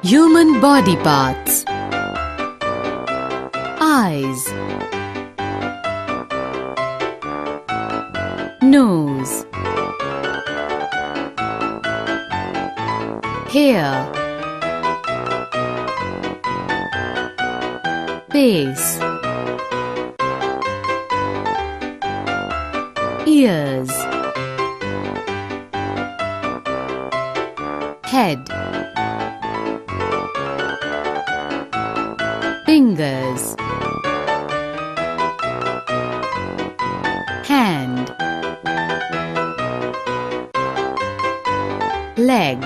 Human body parts: eyes, nose, hair, face, ears, head, fingers, hand, leg,